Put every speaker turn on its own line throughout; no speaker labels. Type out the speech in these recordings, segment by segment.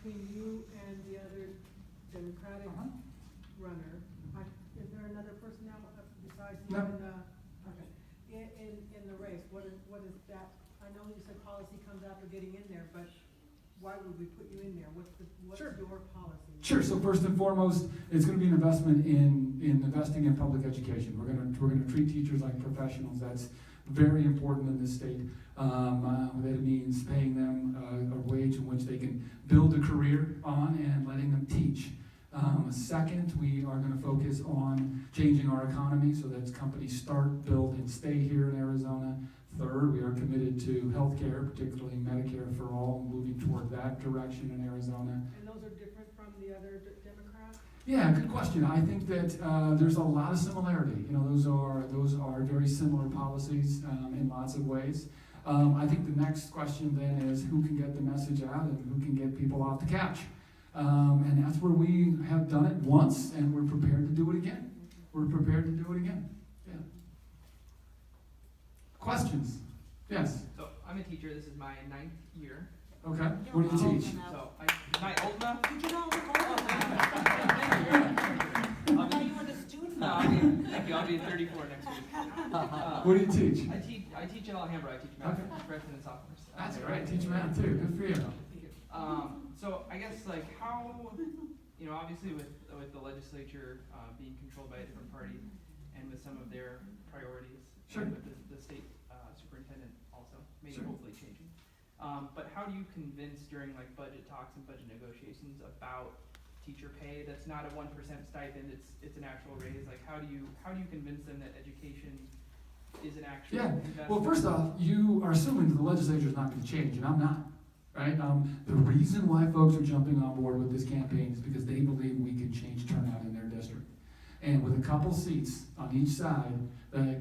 between you and the other Democratic runner. Is there another person now besides you?
No.
Okay. In the race, what is that? I know you said policy comes after getting in there, but why would we put you in there? What's
Sure.
your policy?
Sure. So first and foremost, it's going to be an investment in investing in public education. We're going to treat teachers like professionals. That's very important in this state. That means paying them a wage in which they can build a career on and letting them teach. Second, we are going to focus on changing our economy so that companies start, build, and stay here in Arizona. Third, we are committed to health care, particularly Medicare for all, moving toward that direction in Arizona.
And those are different from the other Democrats?
Yeah, good question. I think that there's a lot of similarity. You know, those are very similar policies in lots of ways. I think the next question then is who can get the message out and who can get people off the couch. And that's where we have done it once, and we're prepared to do it again. We're prepared to do it again. Yeah. Questions? Yes.
So I'm a teacher. This is my 9th year.
Okay. What do you teach?
So am I old enough?
You get all the I thought you were the student.
No, thank you. I'll be 34 next week.
What do you teach?
I teach in Alhambra. I teach math for freshmen and sophomores.
That's great. Teach math too. Good for you.
So I guess like how, you know, obviously with the legislature being controlled by a different party, and with some of their priorities,
Sure.
and with the state superintendent also, maybe
Sure.
hopefully changing. But how do you convince during like budget talks and budget negotiations about teacher pay that's not a 1% stipend, it's an actual raise? Like how do you convince them that education is an actual investment?
Well, first off, you are assuming that the legislature is not going to change, and I'm not. Right? The reason why folks are jumping on board with this campaign is because they believe we can change turnout in their district. And with a couple seats on each side, the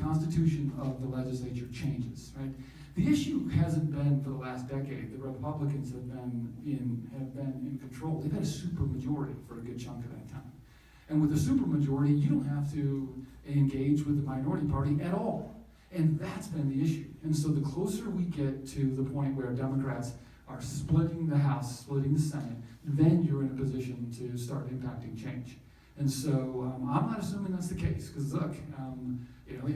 constitution of the legislature changes. Right? The issue hasn't been for the last decade. The Republicans have been in control. They've had a supermajority for a good chunk of that time. And with a supermajority, you don't have to engage with the minority party at all. And that's been the issue. And so the closer we get to the point where Democrats are splitting the House, splitting the Senate, then you're in a position to start impacting change. And so I'm not assuming that's the case, because look, you know, we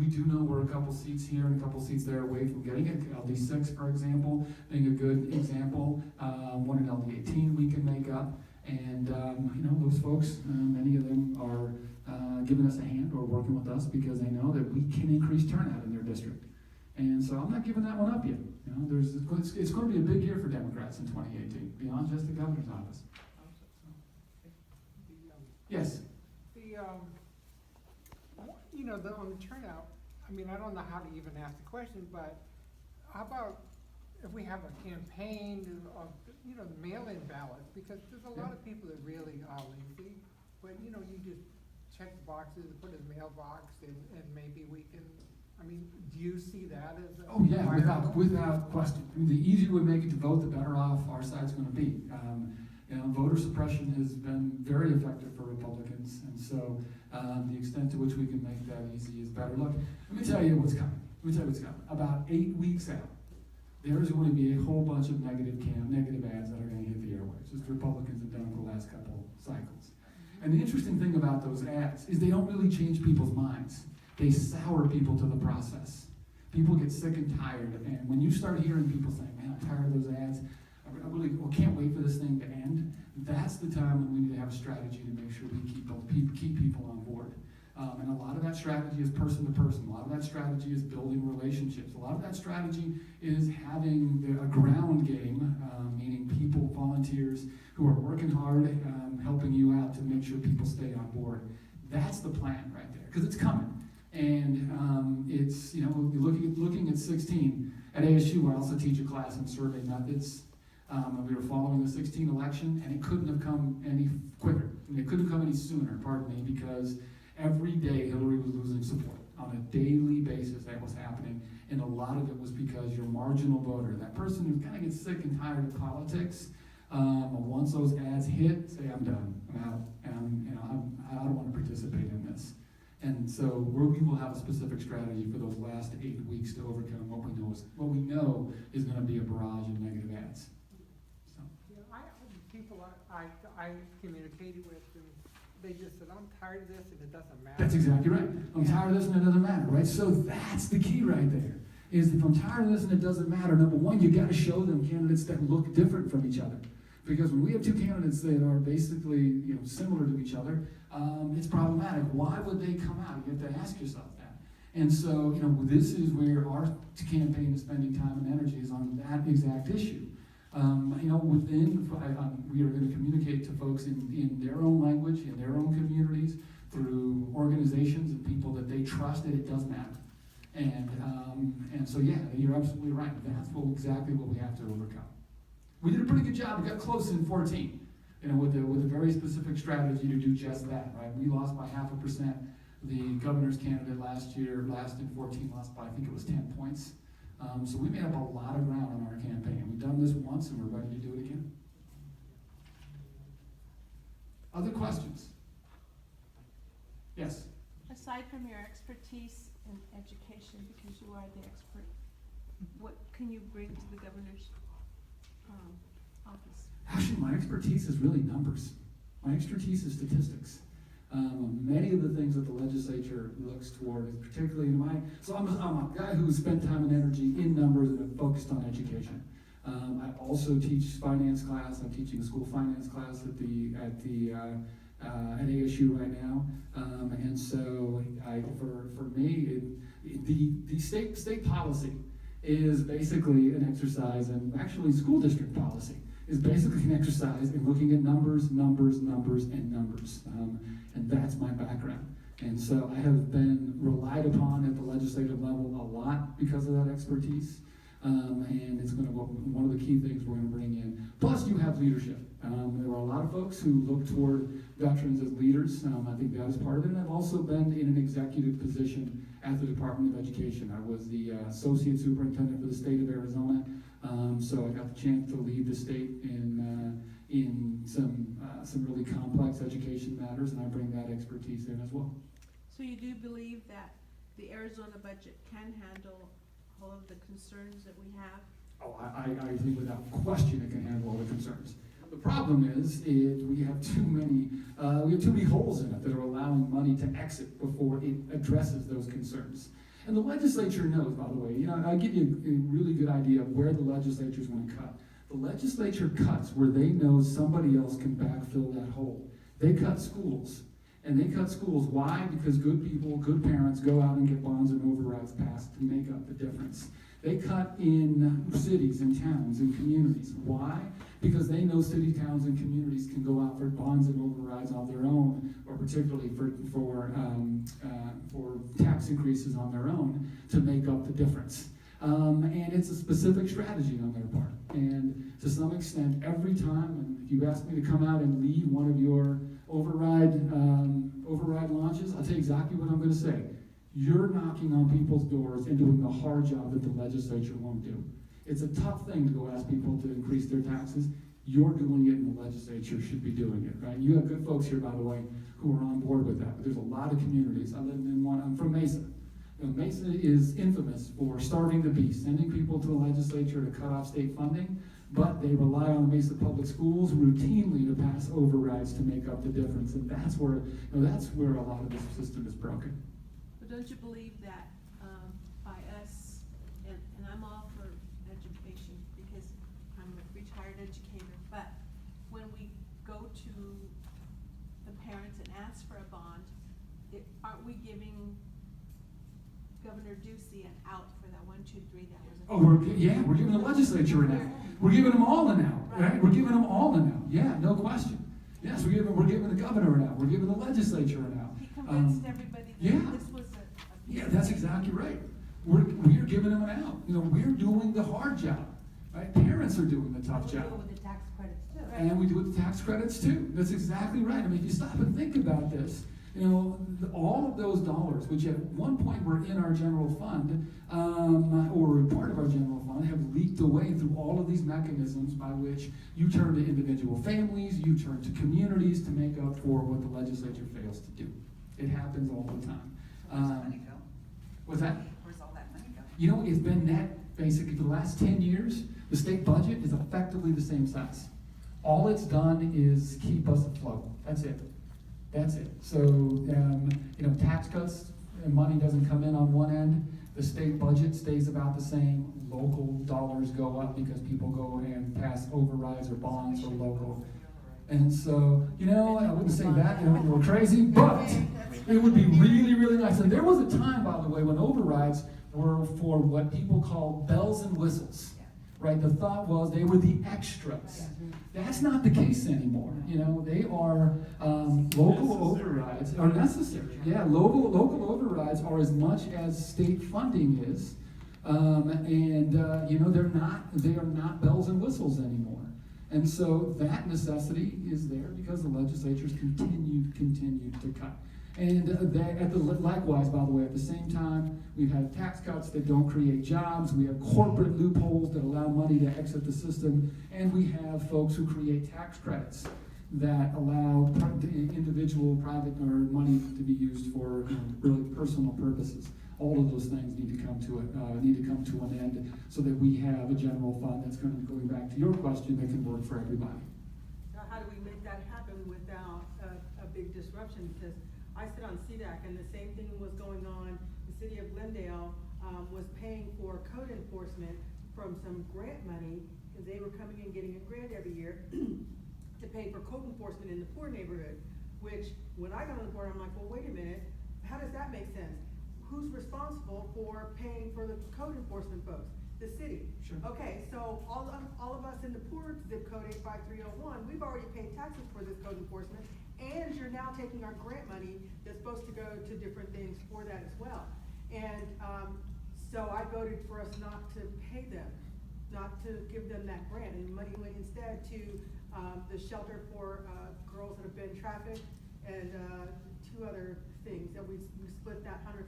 do know we're a couple seats here and a couple seats there away from getting it. LD6, for example, being a good example. One in LD18 we can make up. And you know, those folks, many of them are giving us a hand or working with us because they know that we can increase turnout in their district. And so I'm not giving that one up yet. You know, it's going to be a big year for Democrats in 2018, beyond just the governor's office. Yes.
You know, on the turnout, I mean, I don't know how to even ask the question, but how about if we have a campaign of, you know, mail-in ballots? Because there's a lot of people that really are lazy, but, you know, you just check the boxes, put it in the mailbox, and maybe we can, I mean, do you see that as a...
Oh yeah, without question. I mean, the easier we make it to vote, the better off our side's going to be. You know, voter suppression has been very effective for Republicans, and so the extent to which we can make that easy is better. Look, let me tell you what's coming. About 8 weeks out, there is going to be a whole bunch of negative ads that are going to hit the airwaves, just Republicans have done for the last couple cycles. And the interesting thing about those ads is they don't really change people's minds. They sour people to the process. People get sick and tired, and when you start hearing people saying, man, I'm tired of those ads, I really can't wait for this thing to end, that's the time when we need to have a strategy to make sure we keep people on board. And a lot of that strategy is person to person. A lot of that strategy is building relationships. A lot of that strategy is having a ground game, meaning people, volunteers, who are working hard, helping you out to make sure people stay on board. That's the plan right there, because it's coming. And it's, you know, looking at 16, at ASU, I also teach a class in survey methods. We were following the 16 election, and it couldn't have come any quicker. And it couldn't have come any sooner, pardon me, because every day Hillary was losing support. On a daily basis, that was happening. And a lot of it was because your marginal voter, that person who kind of gets sick and tired of politics, once those ads hit, say, I'm done, I'm out, and I don't want to participate in this. And so we will have a specific strategy for those last 8 weeks to overcome what we know is going to be a barrage of negative ads. So.
Yeah, people I communicated with, and they just said, I'm tired of this and it doesn't matter.
That's exactly right. I'm tired of this and it doesn't matter, right? So that's the key right there. Is if I'm tired of this and it doesn't matter, number one, you got to show them candidates that look different from each other. Because when we have two candidates that are basically similar to each other, it's problematic. Why would they come out? You have to ask yourself that. And so, this is where our campaign is spending time and energy is on that exact issue. We are going to communicate to folks in their own language, in their own communities, through organizations and people that they trust that it does matter. And so, yeah, you're absolutely right. That's exactly what we have to overcome. We did a pretty good job. We got close in 14, with a very specific strategy to do just that, right? We lost by 0.5%. The governor's candidate last in 14, lost by, I think it was 10 points. So we made up a lot of ground on our campaign. We've done this once, and we're ready to do it again. Other questions? Yes?
Aside from your expertise in education, because you are the expert, what can you bring to the governor's office?
Actually, my expertise is really numbers. My expertise is statistics. Many of the things that the legislature looks toward, particularly I'm a guy who spent time and energy in numbers and have focused on education. I also teach finance class. I'm teaching a school finance class at ASU right now, and so for me, the state policy is basically an exercise, and actually school district policy is basically an exercise in looking at numbers, and that's my background. And so I have been relied upon at the legislative level a lot because of that expertise, and it's going to be one of the key things we're going to bring in. Plus, you have leadership. There are a lot of folks who look toward veterans as leaders. I think that is part of it. And I've also been in an executive position at the Department of Education. I was the associate superintendent for the state of Arizona, so I got the chance to lead the state in some really complex education matters, and I bring that expertise in as well.
So you do believe that the Arizona budget can handle all of the concerns that we have?
Oh, I think without question it can handle all the concerns. The problem is we have too many holes in it that are allowing money to exit before it addresses those concerns. And the legislature knows, by the way, I'll give you a really good idea of where the legislature is going to cut. The legislature cuts where they know somebody else can backfill that hole. They cut schools. And they cut schools. Why? Because good people, good parents go out and get bonds and overrides passed to make up the difference. They cut in cities and towns and communities. Why? Because they know city, towns, and communities can go out for bonds and overrides on their own, or particularly for tax increases on their own to make up the difference. And it's a specific strategy on their part. And to some extent, every time, and if you ask me to come out and lead one of your override launches, I'll tell you exactly what I'm going to say. You're knocking on people's doors and doing the hard job that the legislature won't do. It's a tough thing to go ask people to increase their taxes. You're doing it, and the legislature should be doing it, right? You have good folks here, by the way, who are on board with that. But there's a lot of communities. I live in one. I'm from Mesa. Mesa is infamous for starving the beast, sending people to the legislature to cut off state funding, but they rely on Mesa Public Schools routinely to pass overrides to make up the difference, and that's where a lot of this system is broken.
But don't you believe that by us, and I'm all for education because I'm a retired educator, but when we go to the parents and ask for a bond, aren't we giving Governor Ducey an out for that 1, 2, 3 that was?
We're giving the legislature an out. We're giving them all an out, right? We're giving them all an out. Yeah, no question. Yes, we're giving the governor an out. We're giving the legislature an out.
He convinced everybody that this was a
yeah, that's exactly right. We're giving them an out. We're doing the hard job, right? Parents are doing the tough job.
We do it with the tax credits too.
And we do it with the tax credits too. That's exactly right. I mean, if you stop and think about this, all of those dollars, which at one point were in our general fund, or part of our general fund, have leaked away through all of these mechanisms by which you turn to individual families, you turn to communities to make up for what the legislature fails to do. It happens all the time.
Where's that money go?
What's that?
Where's all that money go?
You know, it's been net, basically, for the last 10 years, the state budget is effectively the same size. All it's done is keep us afloat. That's it. That's it. So, tax cuts, and money doesn't come in on one end. The state budget stays about the same. Local dollars go up because people go and pass overrides or bonds or local. And so, I wouldn't say that, we're crazy, but it would be really, really nice. And there was a time, by the way, when overrides were for what people call bells and whistles, right? The thought was they were the extras. That's not the case anymore. They are local overrides are necessary. Yeah, local overrides are as much as state funding is, they are not bells and whistles anymore. And so that necessity is there because the legislatures continue to cut. And likewise, by the way, at the same time, we've had tax cuts that don't create jobs. We have corporate loopholes that allow money to exit the system. And we have folks who create tax credits that allow individual, private, or money to be used for really personal purposes. All of those things need to come to an end so that we have a general fund that's going to, going back to your question, that can work for everybody.
Now, how do we make that happen without a big disruption? Because I sit on CDAC, and the same thing was going on. The city of Glendale was paying for code enforcement from some grant money, because they were coming and getting a grant every year to pay for code enforcement in the poor neighborhood. Which, when I got on the board, I'm like, well, wait a minute, how does that make sense? Who's responsible for paying for the code enforcement folks? The city.
Sure.
Okay, so all of us in the poor zip code 85301, we've already paid taxes for this code enforcement, and you're now taking our grant money that's supposed to go to different things for that as well. And so I voted for us not to pay them, not to give them that grant, and the money went instead to the shelter for girls that have been trafficked, and two other things that we split that $100,000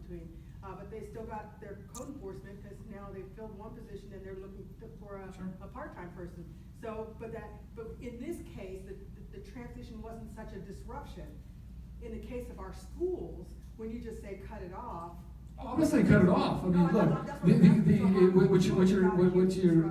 between. But they still got their code enforcement because now they've filled one position and they're looking for a part-time person. So, but in this case, the transition wasn't such a disruption. In the case of our schools, when you just say cut it off.
Oh, I'm not saying cut it off. I mean, look,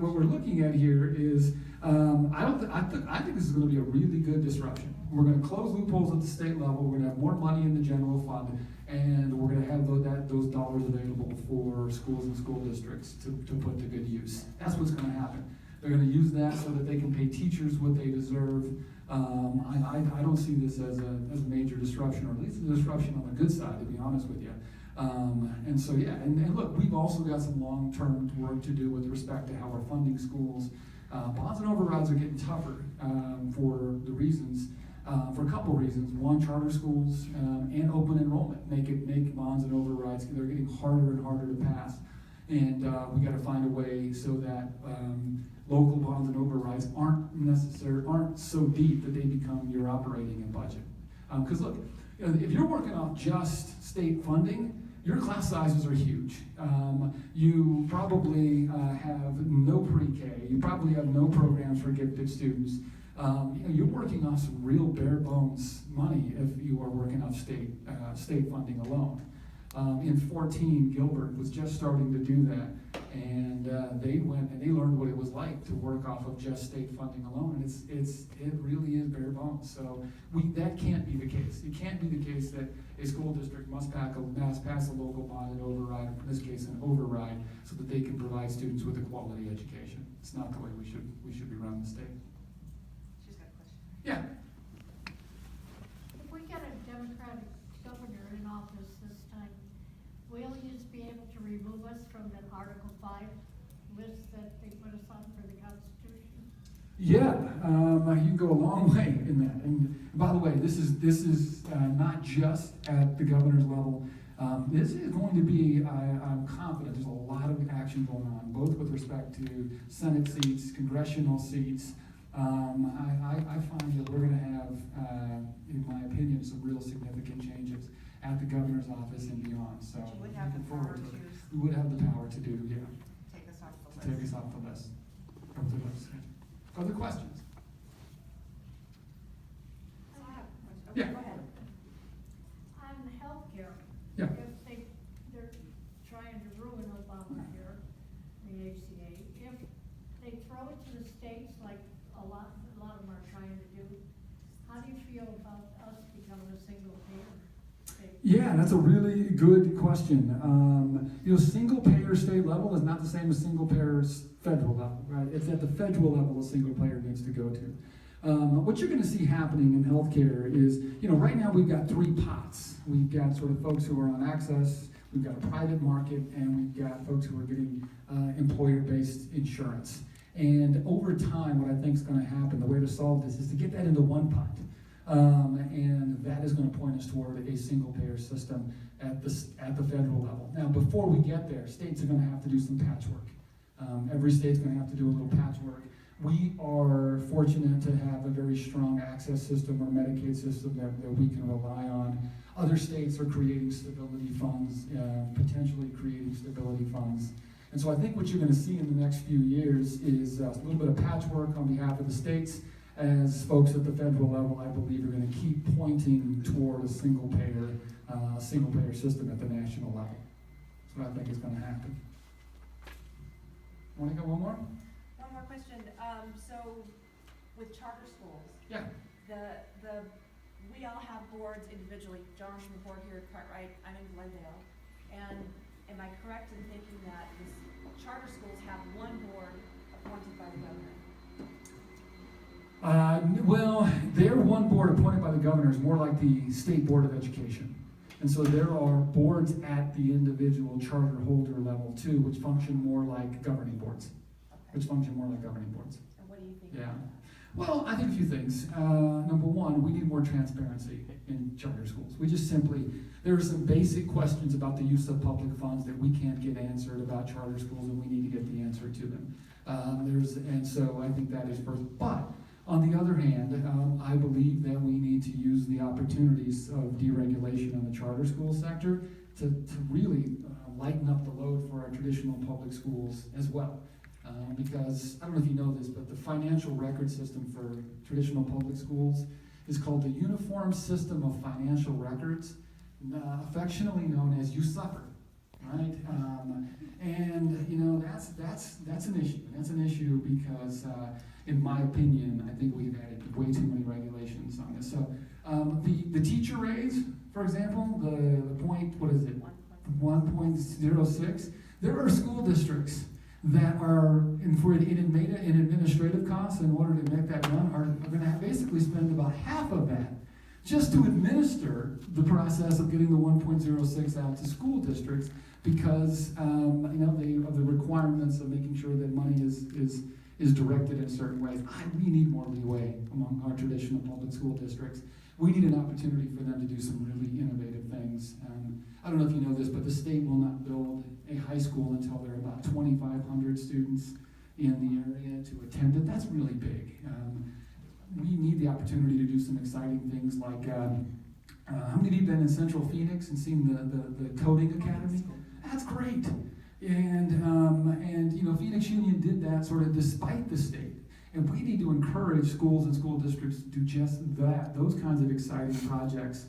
what we're looking at here is, I think this is going to be a really good disruption. We're going to close loopholes at the state level. We're going to have more money in the general fund, and we're going to have those dollars available for schools and school districts to put to good use. That's what's going to happen. They're going to use that so that they can pay teachers what they deserve. I don't see this as a major disruption, or at least a disruption on the good side, to be honest with you. And so, yeah, and look, we've also got some long-term work to do with respect to how we're funding schools. Bonds and overrides are getting tougher for a couple reasons. One, charter schools and open enrollment make bonds and overrides. They're getting harder and harder to pass. And we got to find a way so that local bonds and overrides aren't so deep that they become your operating and budget. Because look, if you're working off just state funding, your class sizes are huge. You probably have no pre-K. You probably have no programs for gifted students. You're working off some real bare bones money if you are working off state funding alone. In 2014, Gilbert was just starting to do that, and they went and they learned what it was like to work off of just state funding alone, and it really is bare bones. So that can't be the case. It can't be the case that a school district must pass a local bond and override, in this case an override, so that they can provide students with a quality education. It's not the way we should be running the state.
She's got a question.
Yeah.
If we get a Democratic governor in office this time, will you be able to remove us from that Article 5 list that they put us on for the Constitution?
Yeah, you can go a long way in that. And by the way, this is not just at the governor's level. This is going to be, I'm confident, there's a lot of action going on, both with respect to Senate seats, congressional seats. I find that we're going to have, in my opinion, some real significant changes at the governor's office and beyond. So
You would have the
looking forward
power
to it.
to
We would have the power to do, yeah,
take us off the
to
list.
take us off the list. Other questions?
I have a question.
Yeah.
Go ahead.
Yeah, that's a really good question. Single payer state level is not the same as single payer federal level, right? It's at the federal level a single payer needs to go to. What you're going to see happening in healthcare is, right now we've got three pots. We've got sort of folks who are on access, we've got a private market, and we've got folks who are getting employer-based insurance. And over time, what I think is going to happen, the way to solve this is to get that into one pot. And that is going to point us toward a single payer system at the federal level. Now, before we get there, states are going to have to do some patchwork. Every state's going to have to do a little patchwork. We are fortunate to have a very strong access system or Medicaid system that we can rely on. Other states are creating stability funds, potentially creating stability funds. And so I think what you're going to see in the next few years is a little bit of patchwork on behalf of the states, as folks at the federal level, I believe, are going to keep pointing toward a single payer system at the national level. That's what I think is going to happen. Want to go one more?
One more question. So with charter schools,
Yeah.
we all have boards individually. John's on the board here at Cartwright. I'm in Glendale. And am I correct in thinking that charter schools have one board appointed by the governor?
Well, their one board appointed by the governor is more like the State Board of Education. And so there are boards at the individual charter holder level too, which function more like governing boards.
Okay.
Which function more like governing boards.
And what do you think
Yeah.
about that?
Well, I think a few things. Number one, we need more transparency in charter schools. There are some basic questions about the use of public funds that we can't get answered about charter schools, and we need to get the answer to them. And so I think that is first. But on the other hand, I believe that we need to use the opportunities of deregulation in the charter school sector to really lighten up the load for our traditional public schools as well. Because, I don't know if you know this, but the financial record system for traditional public schools is called the Uniform System of Financial Records, affectionately known as USuffer, right? And that's an issue. That's an issue because, in my opinion, I think we've added way too many regulations on this. So the teacher raise, for example, the point, what is it, 1.06, there are school districts that are, in administrative costs, in order to make that run, are going to basically spend about half of that just to administer the process of getting the 1.06 out to school districts because of the requirements of making sure that money is directed in certain ways. We need more leeway among our traditional public school districts. We need an opportunity for them to do some really innovative things. I don't know if you know this, but the state will not build a high school until there are about 2,500 students in the area to attend it. That's really big. We need the opportunity to do some exciting things like, how many of you have been in Central Phoenix and seen the coding academy? That's great. And Phoenix Union did that sort of despite the state. And we need to encourage schools and school districts to do just that, those kinds of exciting projects,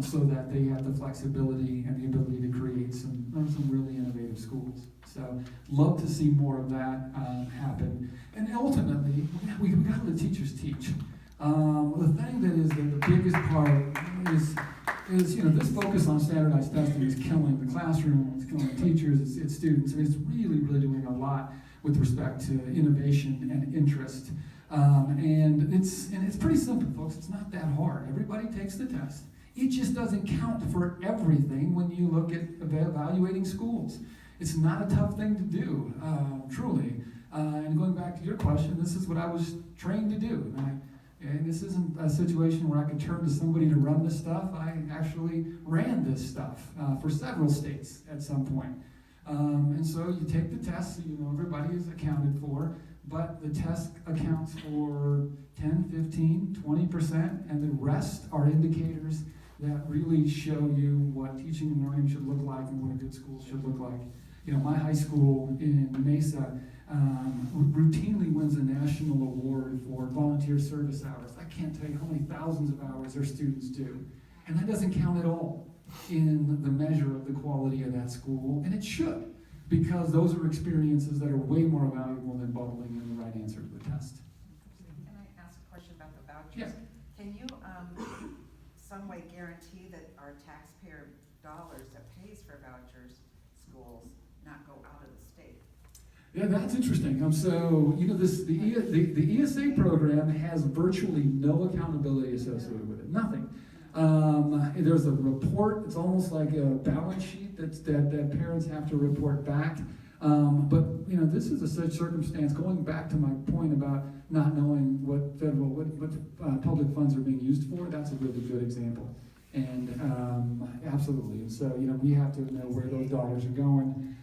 so that they have the flexibility and the ability to create some really innovative schools. So, love to see more of that happen. And ultimately, we got to let teachers teach. The thing that is the biggest part is this focus on standardized testing is killing the classroom, it's killing teachers, it's students. I mean, it's really, really doing a lot with respect to innovation and interest. And it's pretty simple, folks. It's not that hard. Everybody takes the test. It just doesn't count for everything when you look at evaluating schools. It's not a tough thing to do, truly. And going back to your question, this is what I was trained to do. And this isn't a situation where I could turn to somebody to run this stuff. I actually ran this stuff for several states at some point. And so you take the test, so you know everybody is accounted for, but the test accounts for 10, 15, 20%, and the rest are indicators that really show you what teaching and learning should look like and what a good school should look like. My high school in Mesa routinely wins a national award for volunteer service hours. I can't tell you how many thousands of hours their students do. And that doesn't count at all in the measure of the quality of that school, and it should, because those are experiences that are way more valuable than bubbling in the right answer to the test.
Can I ask a question about the vouchers?
Yeah.
Can you some way guarantee that our taxpayer
dollars that pays for vouchers schools not go out of the state?
Yeah, that's interesting. So, you know, the ESA program has virtually no accountability associated with it, nothing. There's a report, it's almost like a balance sheet that parents have to report back. But, you know, this is a such circumstance, going back to my point about not knowing what public funds are being used for, that's a really good example. And absolutely, and so, you know, we have to know where those dollars are going.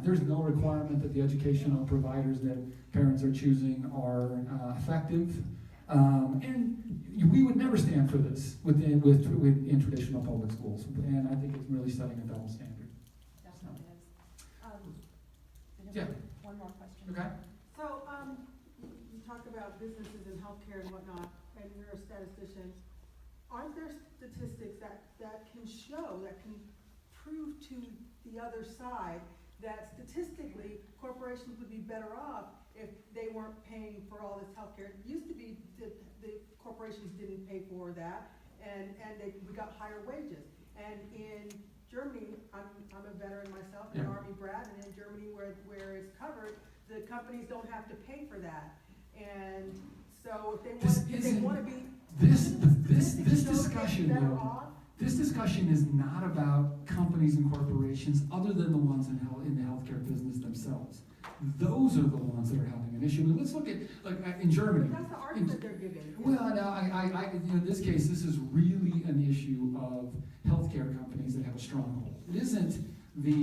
There's no requirement that the educational providers that parents are choosing are effective. And we would never stand for this in traditional public schools, and I think it's really setting a double standard.
Definitely is.
Yeah.
One more question.
Okay.
So, you talk about businesses and healthcare and whatnot, and you're a statistician. Aren't there statistics that can show, that can prove to the other side that statistically corporations would be better off if they weren't paying for all this healthcare? It used to be that the corporations didn't pay for that, and we got higher wages. And in Germany, I'm a veteran myself, an
Yeah.
Army brat, and in Germany where it's covered, the companies don't have to pay for that. And so if they want to be.
This
statistics show that they're
discussion,
better
though,
off.
this discussion is not about companies and corporations other than the ones in the healthcare business themselves. Those are the ones that are having an issue. I mean, let's look at, like, in Germany.
But that's the argument they're giving.
Well, no, in this case, this is really an issue of healthcare companies that have a stronghold. It isn't the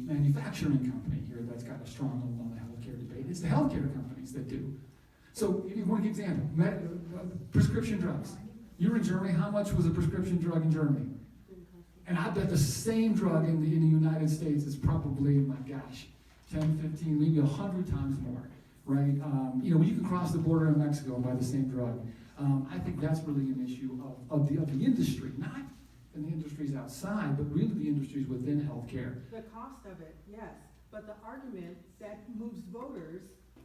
manufacturing company here that's got a stronghold on the healthcare debate. It's the healthcare companies that do. So, if you want an example, prescription drugs. You're in Germany, how much was a prescription drug in Germany? And I bet the same drug in the United States is probably, my gosh, 10, 15, maybe 100 times more, right? You know, you can cross the border in Mexico and buy the same drug. I think that's really an issue of the industry, not in the industries outside, but really the industries within healthcare.
The cost of it, yes, but the argument that moves voters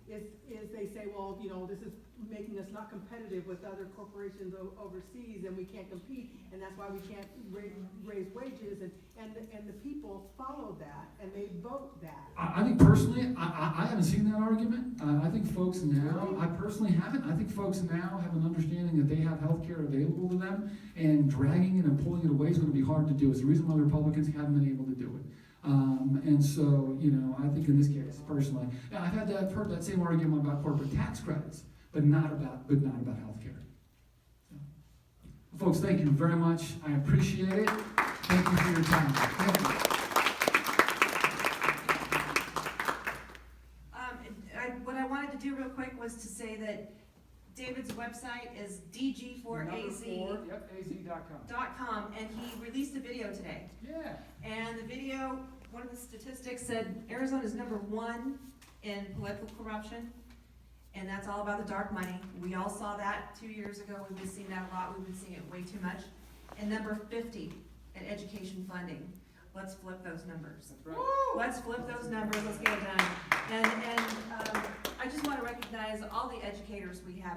is they say, well, you know, this is making us not competitive with other corporations overseas, and we can't compete, and that's why we can't raise wages, and the people follow that, and they vote that.
I think personally, I haven't seen that argument. I think folks now, I personally haven't. I think folks now have an understanding that they have health care available to them, and dragging it and pulling it away is going to be hard to do. It's the reason why the Republicans haven't been able to do it. And so, you know, I think in this case, personally, now I've heard that same argument about corporate tax credits, but not about health care. So, folks, thank you very much. I appreciate it. Thank you for your time. Thank you.
What I wanted to do real quick was to say that David's website is dg4az.com,
Yep, az.com.
and he released a video today.
Yeah.
And the video, one of the statistics said Arizona is #1 in political corruption, and that's all about the dark money. We all saw that 2 years ago. We've been seeing that a lot. We've been seeing it way too much. And #50 in education funding. Let's flip those numbers.
That's right.
Let's flip those numbers. Let's get it done. And I just want to recognize all the educators we have